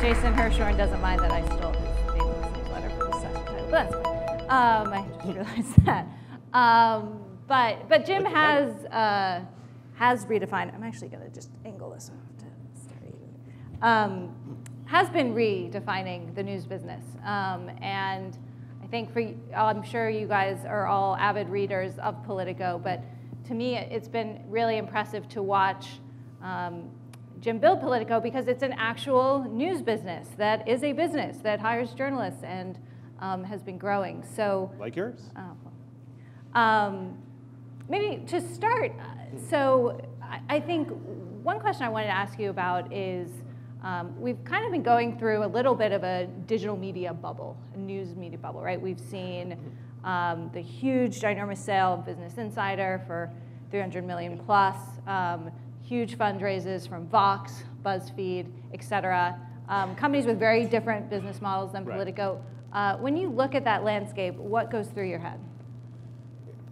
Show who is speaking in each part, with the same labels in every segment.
Speaker 1: Jason Hirschhorn doesn't mind that I stole his famous newsletter for this session title. But that's fine. I just realized that. But Jim has redefined. I'm actually going to just angle this off to start even. Has been redefining the news business, and I think I'm sure you guys are all avid readers of Politico, but to me, it's been really impressive to watch Jim build Politico because it's an actual news business that is a business that hires journalists and has been growing. So,
Speaker 2: like yours?
Speaker 1: Maybe to start, so I think one question I wanted to ask you about is we've kind of been going through a little bit of a digital media bubble, a news media bubble, right? We've seen the huge ginormous sale of Business Insider for $300 million plus, huge fundraisers from Vox, BuzzFeed, et cetera, companies with very different business models than Politico. When you look at that landscape, what goes through your head?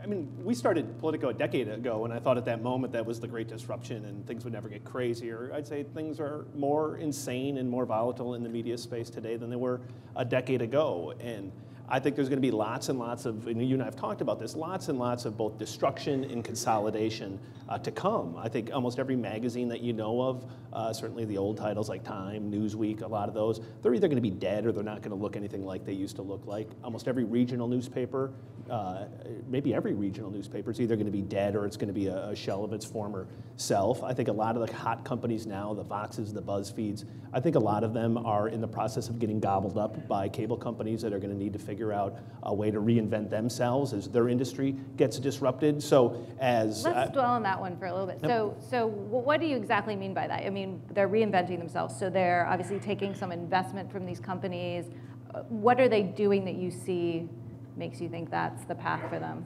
Speaker 2: I mean, we started Politico a decade ago, and I thought at that moment that was the great disruption and things would never get crazier. I'd say things are more insane and more volatile in the media space today than they were a decade ago. And I think there's going to be lots and lots of, and you and I have talked about this, lots and lots of both destruction and consolidation to come. I think almost every magazine that you know of, certainly the old titles like Time, Newsweek, a lot of those, they're either going to be dead or they're not going to look anything like they used to look like. Almost every regional newspaper, maybe every regional newspaper is either going to be dead or it's going to be a shell of its former self. I think a lot of the hot companies now, the Voxes, the BuzzFeeds, I think a lot of them are in the process of getting gobbled up by cable companies that are going to need to figure out a way to reinvent themselves as their industry gets disrupted. So as
Speaker 1: let's dwell on that one for a little bit. So what do you exactly mean by that? I mean, they're reinventing themselves, so they're obviously taking some investment from these companies. What are they doing that you see makes you think that's the path for them?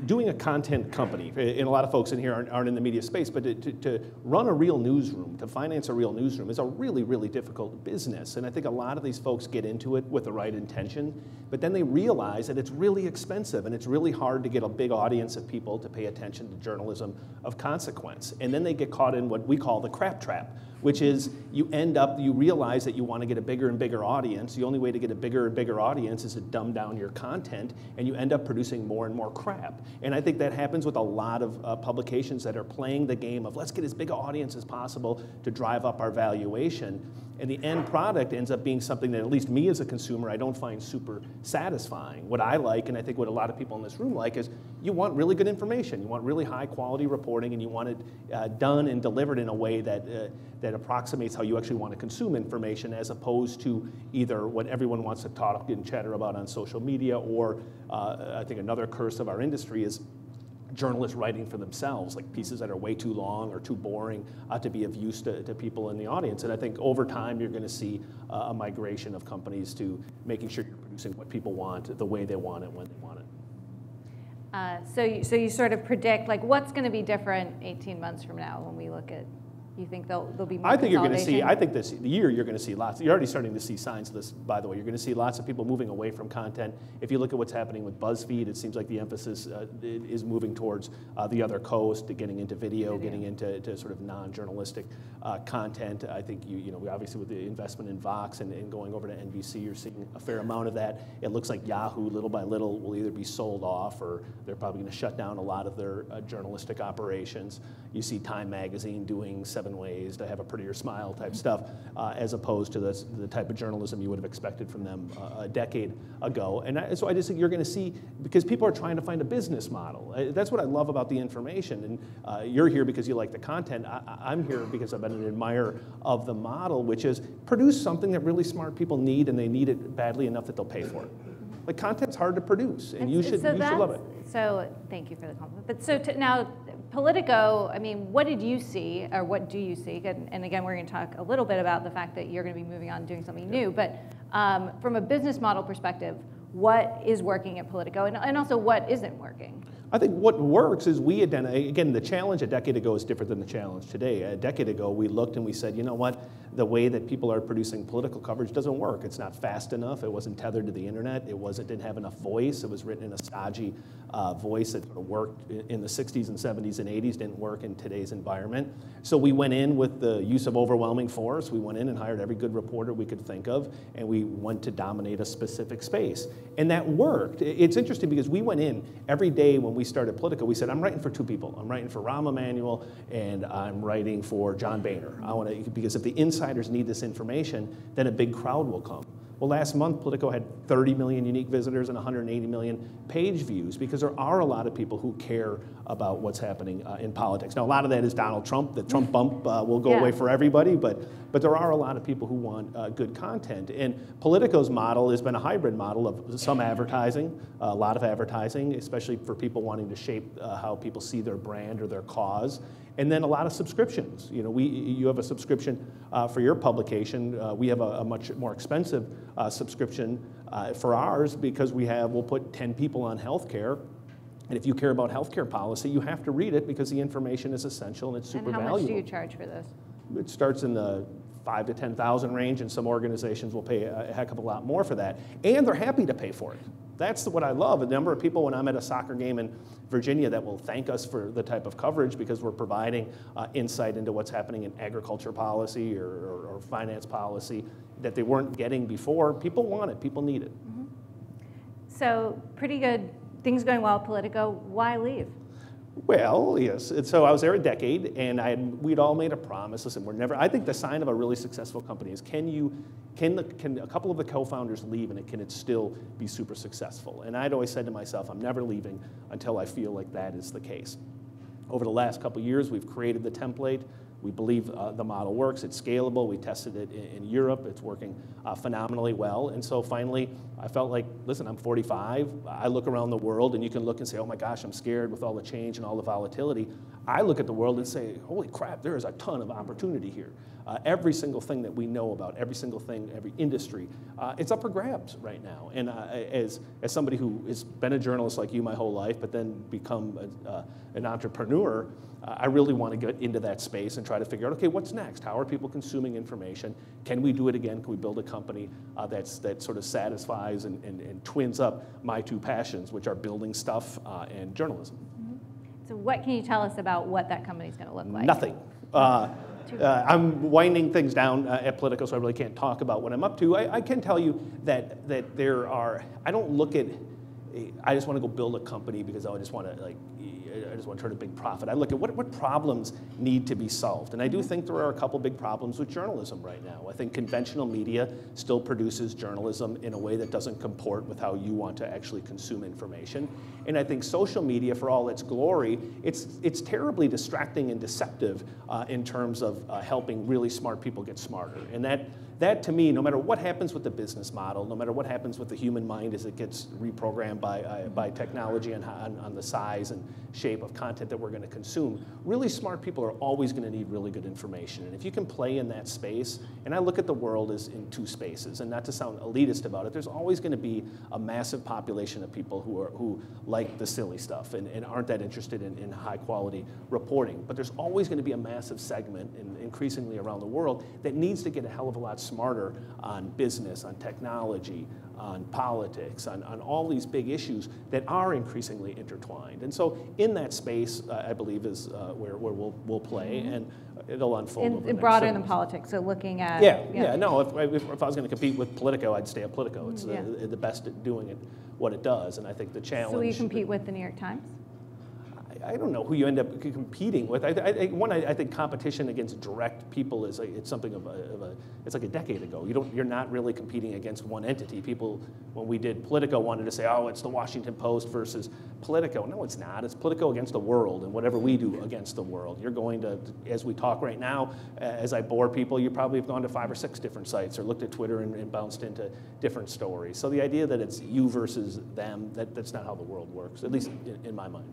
Speaker 2: Doing a content company, and a lot of folks in here aren't in the media space, but to run a real newsroom, to finance a real newsroom is a really, really difficult business. And I think a lot of these folks get into it with the right intention, but then they realize that it's really expensive and it's really hard to get a big audience of people to pay attention to journalism of consequence. And then they get caught in what we call the crap trap, which is you realize that you want to get a bigger and bigger audience. The only way to get a bigger and bigger audience is to dumb down your content, and you end up producing more and more crap. And I think that happens with a lot of publications that are playing the game of let's get as big an audience as possible to drive up our valuation. And the end product ends up being something that at least me as a consumer, I don't find super satisfying. What I like, and I think what a lot of people in this room like, is you want really good information. You want really high quality reporting, and you want it done and delivered in a way that approximates how you actually want to consume information, as opposed to either what everyone wants to talk and chatter about on social media, or I think another curse of our industry is journalists writing for themselves, like pieces that are way too long or too boring to be of use to people in the audience. And I think over time you're going to see a migration of companies to making sure you're producing what people want, the way they want it, when they want it.
Speaker 1: So you sort of predict like what's going to be different 18 months from now when we look at. You think there'll be more
Speaker 2: I think you're going to see,
Speaker 1: consolidation?
Speaker 2: I think this year you're going to see lots, you're already starting to see signs of this, by the way. You're going to see lots of people moving away from content. If you look at what's happening with BuzzFeed, it seems like the emphasis is moving towards the other coast, to getting into video, getting into sort of non-journalistic content. I think we obviously with the investment in Vox and going over to NBC, you're seeing a fair amount of that. It looks like Yahoo, little by little, will either be sold off or they're probably going to shut down a lot of their journalistic operations. You see Time Magazine doing 7 ways to have a prettier smile type stuff, as opposed to the type of journalism you would have expected from them a decade ago. And so I just think you're going to see, because people are trying to find a business model. That's what I love about the information. And you're here because you like the content. I'm here because I've been an admirer of the model, which is produce something that really smart people need, and they need it badly enough that they'll pay for it. Like, content's hard to produce, and you should love it.
Speaker 1: So thank you for the compliment. But so now, Politico, I mean, what did you see, or what do you see? And again, we're going to talk a little bit about the fact that you're going to be moving on and doing something new. But from a business model perspective, what is working at Politico, and also what isn't working?
Speaker 2: I think what works is we identify, again, the challenge a decade ago is different than the challenge today. A decade ago, we looked and we said, you know what, the way that people are producing political coverage doesn't work. It's not fast enough. It wasn't tethered to the internet. Didn't have enough voice. It was written in a stodgy voice that sort of worked in the 60s and 70s and 80s, didn't work in today's environment. So we went in with the use of overwhelming force. We went in and hired every good reporter we could think of, and we went to dominate a specific space. And that worked. It's interesting because we went in every day when we started Politico, we said, I'm writing for two people. I'm writing for Rahm Emanuel, and I'm writing for John Boehner. Because if the insiders need this information, then a big crowd will come. Well, last month, Politico had 30 million unique visitors and 180 million page views because there are a lot of people who care about what's happening in politics. Now, a lot of that is Donald Trump. The Trump bump will go away for everybody, but there are a lot of people who want good content. And Politico's model has been a hybrid model of some advertising, a lot of advertising, especially for people wanting to shape how people see their brand or their cause. And then a lot of subscriptions. You know, you have a subscription for your publication. We have a much more expensive subscription for ours because we'll put 10 people on healthcare. And if you care about healthcare policy, you have to read it because the information is essential and it's super valuable.
Speaker 1: And how much do you charge for this?
Speaker 2: It starts in the $5,000 to $10,000 range, and some organizations will pay a heck of a lot more for that. And they're happy to pay for it. That's what I love. A number of people when I'm at a soccer game in Virginia that will thank us for the type of coverage because we're providing insight into what's happening in agriculture policy or finance policy that they weren't getting before. People want it. People need it.
Speaker 1: Mm-hmm. So pretty good. Things going well at Politico. Why leave?
Speaker 2: Well, yes. And so I was there a decade, and we'd all made a promise. Listen, we're never. I think the sign of a really successful company is can a couple of the co-founders leave, and can it still be super successful? And I'd always said to myself, I'm never leaving until I feel like that is the case. Over the last couple of years, we've created the template. We believe the model works. It's scalable. We tested it in Europe. It's working phenomenally well. And so finally, I felt like, listen, I'm 45. I look around the world, and you can look and say, oh my gosh, I'm scared with all the change and all the volatility. I look at the world and say, holy crap, there is a ton of opportunity here. Every single thing that we know about, every single thing, every industry, it's up for grabs right now. And as somebody who has been a journalist like you my whole life, but then become an entrepreneur, I really want to get into that space and try to figure out, okay, what's next? How are people consuming information? Can we do it again? Can we build a company that sort of satisfies and twins up my two passions, which are building stuff and journalism?
Speaker 1: Mm-hmm. So what can you tell us about what that company is going to look like?
Speaker 2: Nothing. I'm winding things down at Politico, so I really can't talk about what I'm up to. I can tell you that there are, I don't look at, I just want to go build a company because I just want to turn a big profit. I look at what problems need to be solved. And I do think there are a couple big problems with journalism right now. I think conventional media still produces journalism in a way that doesn't comport with how you want to actually consume information. And I think social media, for all its glory, it's terribly distracting and deceptive in terms of helping really smart people get smarter. And that to me, no matter what happens with the business model, no matter what happens with the human mind as it gets reprogrammed by technology and on the size and shape of content that we're going to consume, really smart people are always going to need really good information. And if you can play in that space, and I look at the world as in two spaces, and not to sound elitist about it, there's always going to be a massive population of people who like the silly stuff and aren't that interested in high quality reporting. But there's always going to be a massive segment, and increasingly around the world, that needs to get a hell of a lot smarter on business, on technology, on politics, on all these big issues that are increasingly intertwined. And so in that space, I believe is where we'll play, and it'll unfold.
Speaker 1: And broader than politics, so looking at...
Speaker 2: No, if I was going to compete with Politico, I'd stay at Politico. It's the best at doing it, what it does, and I think the challenge...
Speaker 1: So will you compete with the New York Times?
Speaker 2: I don't know who you end up competing with. I think competition against direct people it's something it's like a decade ago. You're not really competing against one entity. People, when we did Politico, wanted to say, oh, it's the Washington Post versus Politico. No, it's not. It's Politico against the world, and whatever we do against the world. You're going to, as we talk right now, as I bore people, you probably have gone to 5 or 6 different sites or looked at Twitter and bounced into different stories. So the idea that it's you versus them, that's not how the world works, at least in my mind.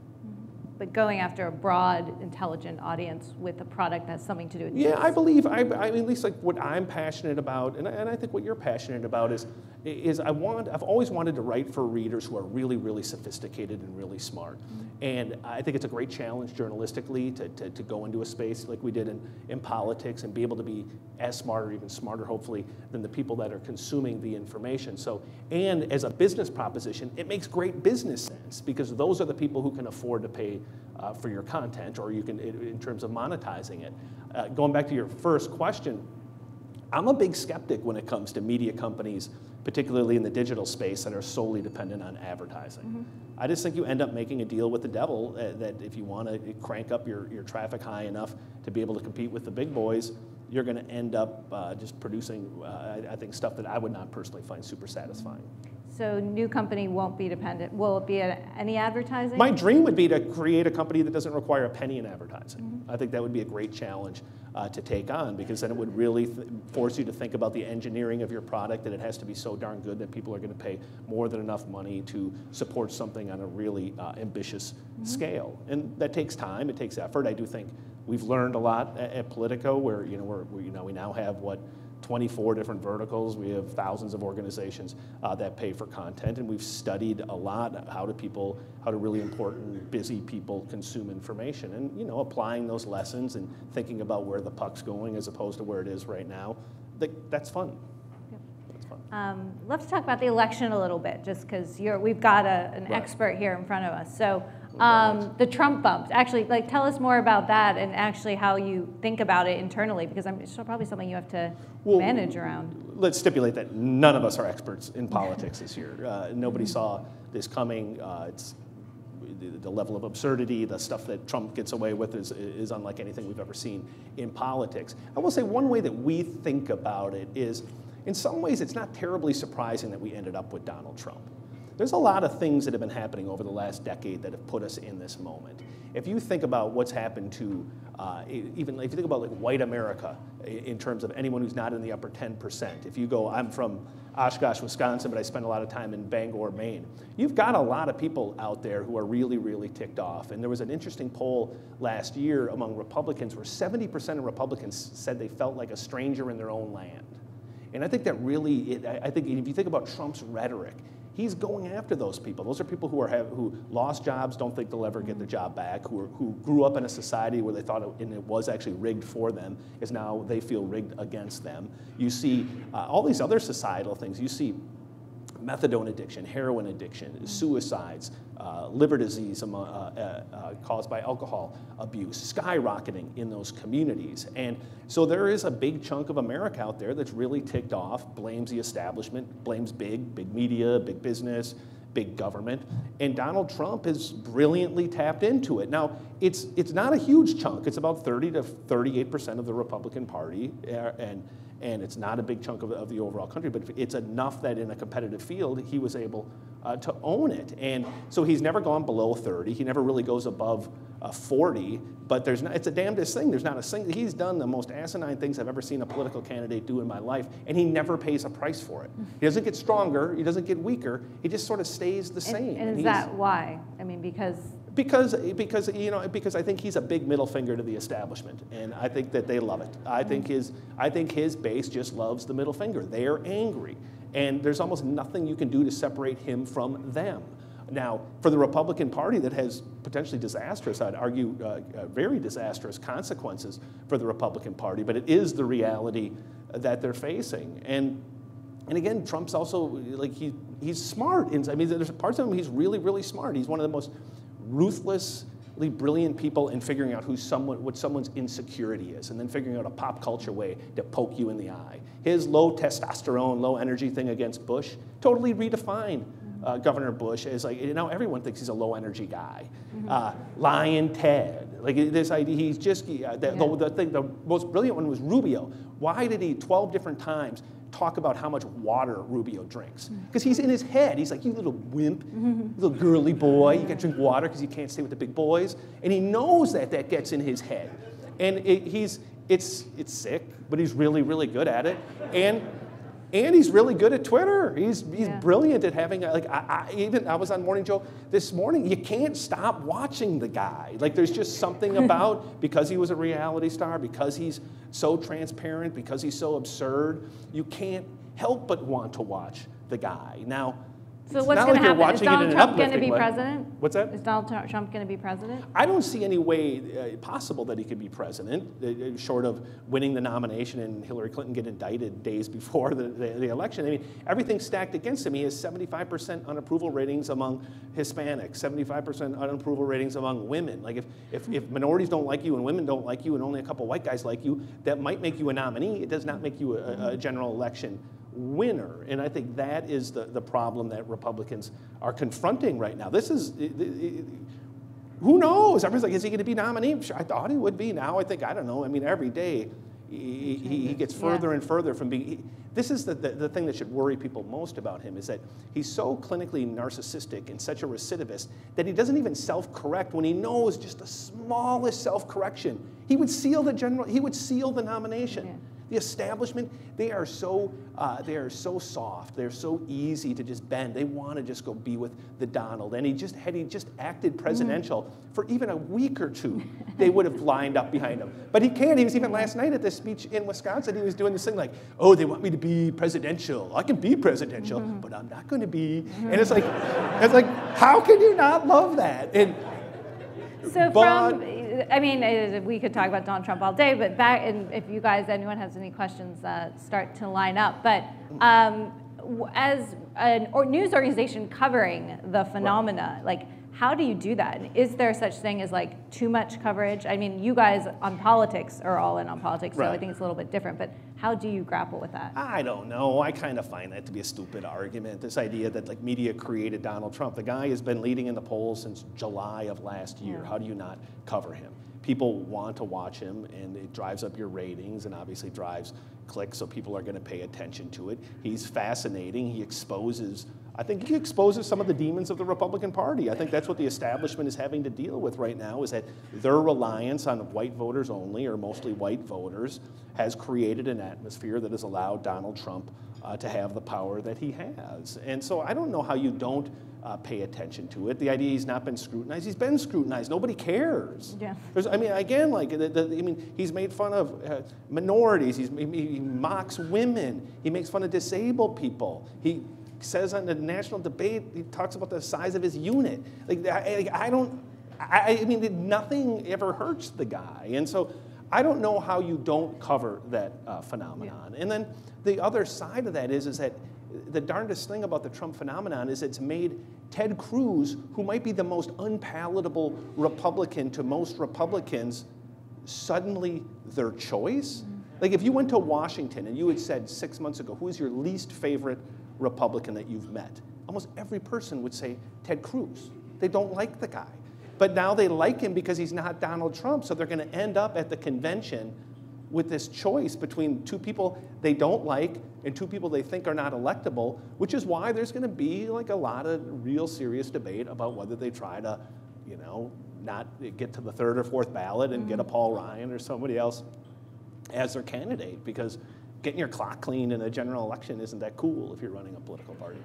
Speaker 1: but going after a broad, intelligent audience with a product that has something to do with
Speaker 2: Yeah,
Speaker 1: news.
Speaker 2: I believe, I mean, at least like what I'm passionate about, and I think what you're passionate about is I've always wanted to write for readers who are really, really sophisticated and really smart. And I think it's a great challenge journalistically to go into a space like we did in politics and be able to be as smart or even smarter, hopefully, than the people that are consuming the information. So, and as a business proposition, it makes great business sense because those are the people who can afford to pay for your content, or you can, in terms of monetizing it. Going back to your first question, I'm a big skeptic when it comes to media companies, particularly in the digital space, that are solely dependent on advertising. I just think you end up making a deal with the devil that if you want to crank up your traffic high enough to be able to compete with the big boys, you're going to end up just producing, I think, stuff that I would not personally find super satisfying.
Speaker 1: So new company won't be dependent. Will it be any advertising?
Speaker 2: My dream would be to create a company that doesn't require a penny in advertising. I think that would be a great challenge to take on, because then it would really force you to think about the engineering of your product, that it has to be so darn good that people are going to pay more than enough money to support something on a really ambitious scale. And that takes time, it takes effort. I do think we've learned a lot at Politico, where we now have 24 different verticals. We have thousands of organizations that pay for content, and we've studied a lot how do really important, busy people consume information, and applying those lessons and thinking about where the puck's going as opposed to where it is right now. That's fun.
Speaker 1: Yep.
Speaker 2: That's fun.
Speaker 1: Let's talk about the election a little bit, just because we've got an expert here in front of us. So the Trump bumps, actually, tell us more about that and actually how you think about it internally, because it's probably something you have to manage around.
Speaker 2: Let's stipulate that none of us are experts in politics this year. Nobody saw this coming. It's the level of absurdity, the stuff that Trump gets away with is unlike anything we've ever seen in politics. I will say one way that we think about it is, in some ways, it's not terribly surprising that we ended up with Donald Trump. There's a lot of things that have been happening over the last decade that have put us in this moment. If you think about what's happened to, even if you think about white America in terms of anyone who's not in the upper 10%, if you go, I'm from Oshkosh, Wisconsin, but I spend a lot of time in Bangor, Maine. You've got a lot of people out there who are really, really ticked off. And there was an interesting poll last year among Republicans where 70% of Republicans said they felt like a stranger in their own land. And I think that really, I think if you think about Trump's rhetoric, he's going after those people. Those are people who lost jobs, don't think they'll ever get the job back, who grew up in a society where they thought it was actually rigged for them, is now they feel rigged against them. You see all these other societal things. You see methadone addiction, heroin addiction, suicides, liver disease caused by alcohol abuse, skyrocketing in those communities. And so there is a big chunk of America out there that's really ticked off, blames the establishment, blames big media, big business, big government. And Donald Trump is brilliantly tapped into it. Now, it's not a huge chunk. It's about 30 to 38% of the Republican Party, and it's not a big chunk of the overall country, but it's enough that in a competitive field, he was able to own it. And so he's never gone below 30. He never really goes above 40, but it's a damnedest thing. There's not a single, he's done the most asinine things I've ever seen a political candidate do in my life, and he never pays a price for it. He doesn't get stronger, he doesn't get weaker, he just sort of stays the same.
Speaker 1: And is that why? I mean, because I think he's a big middle finger to the establishment, and I think that they love it. I think his base just loves the middle finger. They are angry, and there's almost nothing you can do to separate him from them. Now, for the Republican Party, that has potentially disastrous, I'd argue, very disastrous consequences for the Republican Party, but it is the reality that they're facing. And again, Trump's also he's smart. I mean, there's parts of him he's really, really smart. He's one of the most ruthlessly brilliant people in figuring out what someone's insecurity is, and then figuring out a pop culture way to poke you in the eye. His low testosterone, low energy thing against Bush totally redefined Governor Bush as now everyone thinks he's a low energy guy. Lion Ted, this idea, he's just, the most brilliant one was Rubio. Why did he 12 different times talk about how much water Rubio drinks? Because he's in his head. He's like, you little wimp, little girly boy, you can't drink water because you can't stay with the big boys. And he knows that gets in his head. And it's sick, but he's really, really good at it.
Speaker 2: And he's really good at Twitter. He's brilliant at having, I was on Morning Joe this morning. You can't stop watching the guy. Like, there's just something about, because he was a reality star, because he's so transparent, because he's so absurd, you can't help but want to watch the guy. Now,
Speaker 1: so what's going to happen? Is Donald Trump going to be president?
Speaker 2: What's that?
Speaker 1: Is Donald Trump going to be president?
Speaker 2: I don't see any way possible that he could be president, short of winning the nomination and Hillary Clinton get indicted days before the election. I mean, everything's stacked against him. He has 75% unapproval ratings among Hispanics, 75% unapproval ratings among women. Like, if minorities don't like you and women don't like you and only a couple white guys like you, that might make you a nominee. It does not make you a general election winner. And I think that is the problem that Republicans are confronting right now. This is, who knows? Everybody's like, is he going to be nominated? Sure, I thought he would be. Now I think, I don't know. I mean, every day he gets further and further from being, this is the thing that should worry people most about him, is that he's so clinically narcissistic and such a recidivist that he doesn't even self-correct when he knows just the smallest self-correction. He would seal the nomination. Yeah. The establishment, they are so soft. They're so easy to just bend. They want to just go be with the Donald. And had he just acted presidential for even a week or two, they would have lined up behind him. But he can't. He was even last night at this speech in Wisconsin. He was doing this thing like, oh, they want me to be presidential. I can be presidential, but I'm not going to be. And it's like, how can you not love that? And
Speaker 1: I mean, we could talk about Donald Trump all day, but if you guys, anyone has any questions, start to line up. But as a news organization covering the phenomena, like, how do you do that? And is there such thing as like too much coverage? I mean, you guys on politics are all in on politics, so I think it's a little bit different. But how do you grapple with that?
Speaker 2: I don't know. I kind of find that to be a stupid argument. This idea that like media created Donald Trump. The guy has been leading in the polls since July of last year. How do you not cover him? People want to watch him, and it drives up your ratings and obviously drives clicks, so people are going to pay attention to it. He's fascinating. I think he exposes some of the demons of the Republican Party. I think that's what the establishment is having to deal with right now, is that their reliance on white voters only, or mostly white voters, has created an atmosphere that has allowed Donald Trump to have the power that he has. And so I don't know how you don't pay attention to it. The idea he's not been scrutinized. He's been scrutinized. Nobody cares. Yeah. He's made fun of minorities. He mocks women. He makes fun of disabled people. He says on the national debate, he talks about the size of his unit. Nothing ever hurts the guy. And so I don't know how you don't cover that phenomenon. Yeah. And then the other side of that is that the darndest thing about the Trump phenomenon is it's made Ted Cruz, who might be the most unpalatable Republican to most Republicans, suddenly their choice. Like, if you went to Washington and you had said 6 months ago, who's your least favorite Republican that you've met? Almost every person would say Ted Cruz. They don't like the guy. But now they like him because he's not Donald Trump, so they're going to end up at the convention with this choice between two people they don't like and two people they think are not electable, which is why there's going to be like a lot of real serious debate about whether they try to, not get to the third or fourth ballot and get a Paul Ryan or somebody else as their candidate, because getting your clock cleaned in a general election isn't that cool if you're running a political party.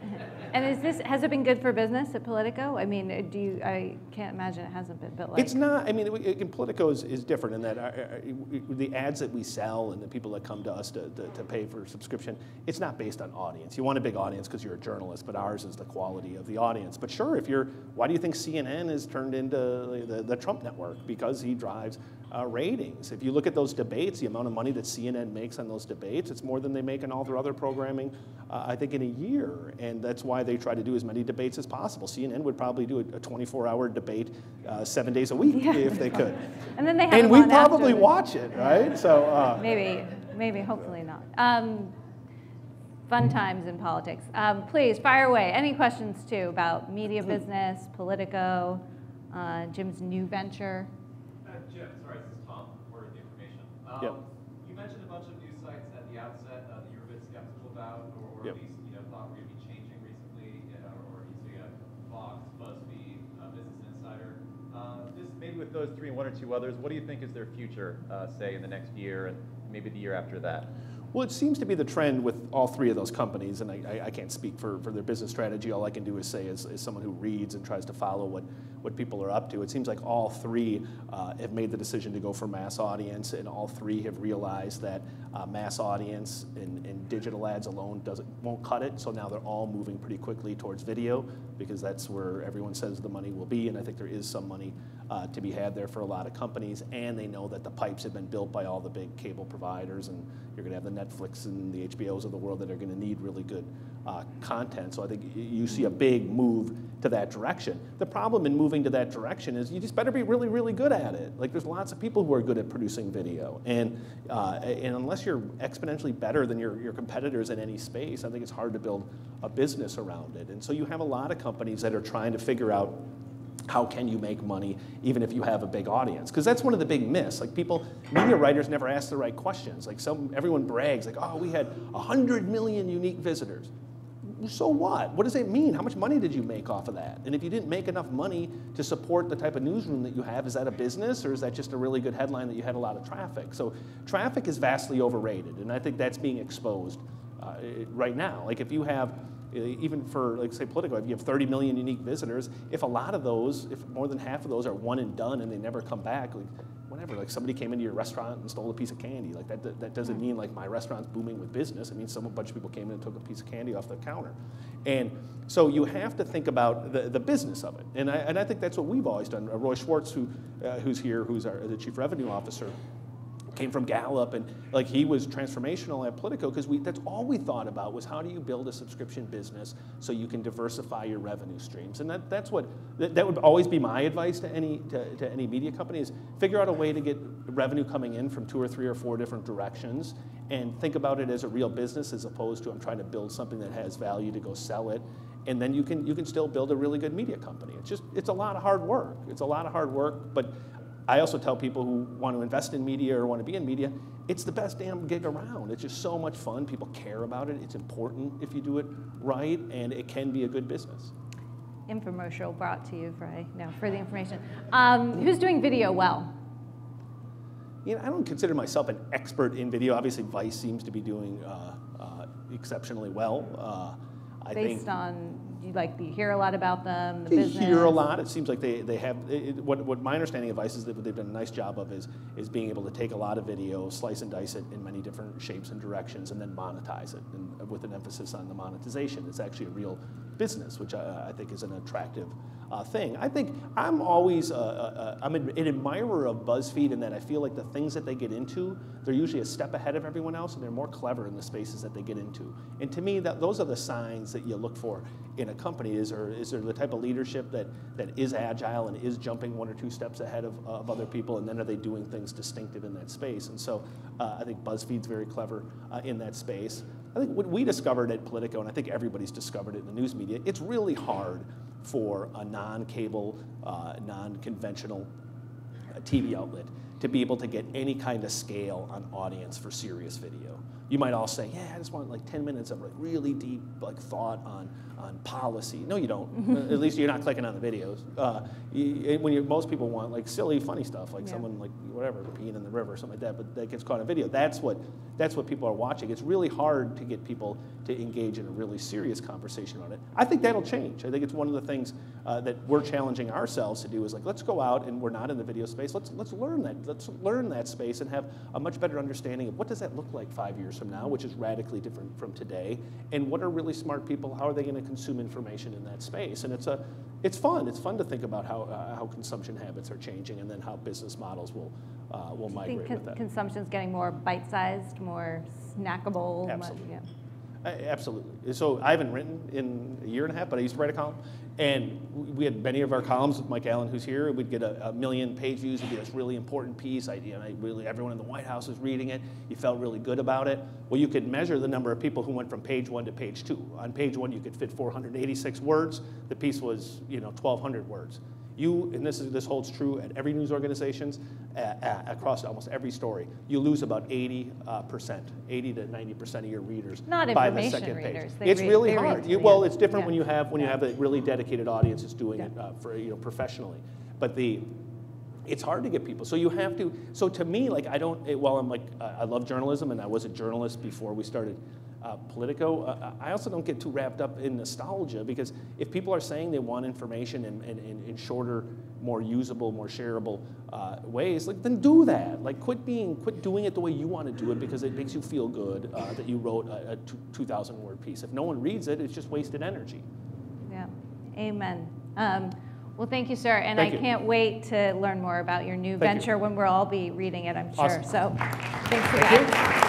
Speaker 1: And has it been good for business at Politico? I mean, I can't imagine it hasn't been, but like.
Speaker 2: It's not, Politico is different in that the ads that we sell and the people that come to us to pay for subscription, it's not based on audience. You want a big audience because you're a journalist, but ours is the quality of the audience. But sure, why do you think CNN is turned into the Trump network? Because he drives ratings. If you look at those debates, the amount of money that CNN makes on those debates, it's more than they make on all their other programming, I think, in a year. And that's why they try to do as many debates as possible. CNN would probably do a 24-hour debate 7 days a week if they could.
Speaker 1: And then they have
Speaker 2: and we probably watch it, right? So
Speaker 1: maybe, hopefully not. Fun times in politics. Please fire away. Any questions too about media business, Politico, Jim's new venture?
Speaker 3: Jim, sorry, this is Tom, reporter of the information.
Speaker 2: Yep.
Speaker 3: You mentioned a bunch of news sites at the outset that you were a bit skeptical about, or at least thought were going to be changing recently, or you have Fox, BuzzFeed, Business Insider. Just maybe with those three and one or two others, what do you think is their future, say, in the next year and maybe the year after that?
Speaker 2: Well, it seems to be the trend with all three of those companies, and I can't speak for their business strategy. All I can do is say, as someone who reads and tries to follow what people are up to, it seems like all three have made the decision to go for mass audience, and all three have realized that mass audience and digital ads alone won't cut it. So now they're all moving pretty quickly towards video, because that's where everyone says the money will be, and I think there is some money to be had there for a lot of companies, and they know that the pipes have been built by all the big cable providers, and you're going to have the Netflix and the HBOs of the world that are going to need really good content. So I think you see a big move to that direction. The problem in moving to that direction is you just better be really, really good at it. Like, there's lots of people who are good at producing video, and unless you're exponentially better than your competitors in any space, I think it's hard to build a business around it. And so you have a lot of companies that are trying to figure out how can you make money even if you have a big audience? Because that's one of the big myths. Like, media writers never ask the right questions. Like, everyone brags, like, oh, we had 100 million unique visitors. So what? What does it mean? How much money did you make off of that? And if you didn't make enough money to support the type of newsroom that you have, is that a business, or is that just a really good headline that you had a lot of traffic? So traffic is vastly overrated, and I think that's being exposed right now. Like, if you have, even for, like, say, Politico, if you have 30 million unique visitors, if a lot of those, if more than half of those are one and done and they never come back, like, whatever, like, somebody came into your restaurant and stole a piece of candy, like, that doesn't mean, like, my restaurant's booming with business. It means a bunch of people came in and took a piece of candy off the counter. And so you have to think about the business of it. And I think that's what we've always done. Roy Schwartz, who's here, who's the Chief Revenue Officer, came from Gallup, and like, he was transformational at Politico, because that's all we thought about was how do you build a subscription business so you can diversify your revenue streams. And that would always be my advice to any media company, is figure out a way to get revenue coming in from 2 or 3 or 4 different directions, and think about it as a real business, as opposed to I'm trying to build something that has value to go sell it. And then you can still build a really good media company. It's a lot of hard work. It's a lot of hard work, but I also tell people who want to invest in media or want to be in media, it's the best damn gig around. It's just so much fun. People care about it. It's important if you do it right, and it can be a good business.
Speaker 1: Infomercial brought to you for the information. Who's doing video well?
Speaker 2: You know, I don't consider myself an expert in video. Obviously, Vice seems to be doing exceptionally well.
Speaker 1: Based on, you hear a lot about them, the business?
Speaker 2: They hear a lot. It seems like they have, what my understanding of Vice is that what they've done a nice job of is being able to take a lot of video, slice and dice it in many different shapes and directions, and then monetize it, and with an emphasis on the monetization. It's actually a real business, which I think is an attractive thing. I think I'm always, I'm an admirer of BuzzFeed in that I feel like the things that they get into, they're usually a step ahead of everyone else, and they're more clever in the spaces that they get into. And to me, those are the signs that you look for in a company. Is there the type of leadership that is agile and is jumping 1 or 2 steps ahead of other people, and then are they doing things distinctive in that space? And so I think BuzzFeed's very clever in that space. I think what we discovered at Politico, and I think everybody's discovered it in the news media, it's really hard for a non-cable, non-conventional TV outlet to be able to get any kind of scale on audience for serious video. You might all say, yeah, I just want like 10 minutes of like really deep thought on policy. No, you don't. At least you're not clicking on the videos. Most people want like silly, funny stuff, like someone like whatever, peeing in the river or something like that, but that gets caught on video. That's what people are watching. It's really hard to get people to engage in a really serious conversation on it. I think that'll change. I think it's one of the things that we're challenging ourselves to do is like, let's go out, and we're not in the video space. Let's learn that. Let's learn that space and have a much better understanding of what does that look like 5 years from now, which is radically different from today, and what are really smart people, how are they going to consume information in that space? And it's fun. It's fun to think about how consumption habits are changing, and then how business models will migrate with that.
Speaker 1: Do you think consumption's getting more bite-sized, more snackable?
Speaker 2: Absolutely. Absolutely. So I haven't written in a year and a half, but I used to write a column. And we had many of our columns with Mike Allen, who's here. We'd get a million page views. It'd be this really important piece. Everyone in the White House was reading it. You felt really good about it. Well, you could measure the number of people who went from page 1 to page 2. On page 1, you could fit 486 words. The piece was 1,200 words. And this holds true at every news organizations, across almost every story. You lose about 80%, 80 to 90% of your readers by the second page. It's really hard. Well, it's different when you have a really dedicated audience that's doing it for professionally. But it's hard to get people. So you have to, so to me, like I love journalism and I was a journalist before we started Politico. I also don't get too wrapped up in nostalgia, because if people are saying they want information in shorter, more usable, more shareable ways, like then do that. Like quit doing it the way you want to do it because it makes you feel good that you wrote a 2,000 word piece. If no one reads it, it's just wasted energy. Yeah.
Speaker 1: Amen. Well, thank you, sir. And
Speaker 2: I
Speaker 1: can't wait to learn more about your new venture when we'll all be reading it, I'm sure. Awesome. So thanks for that.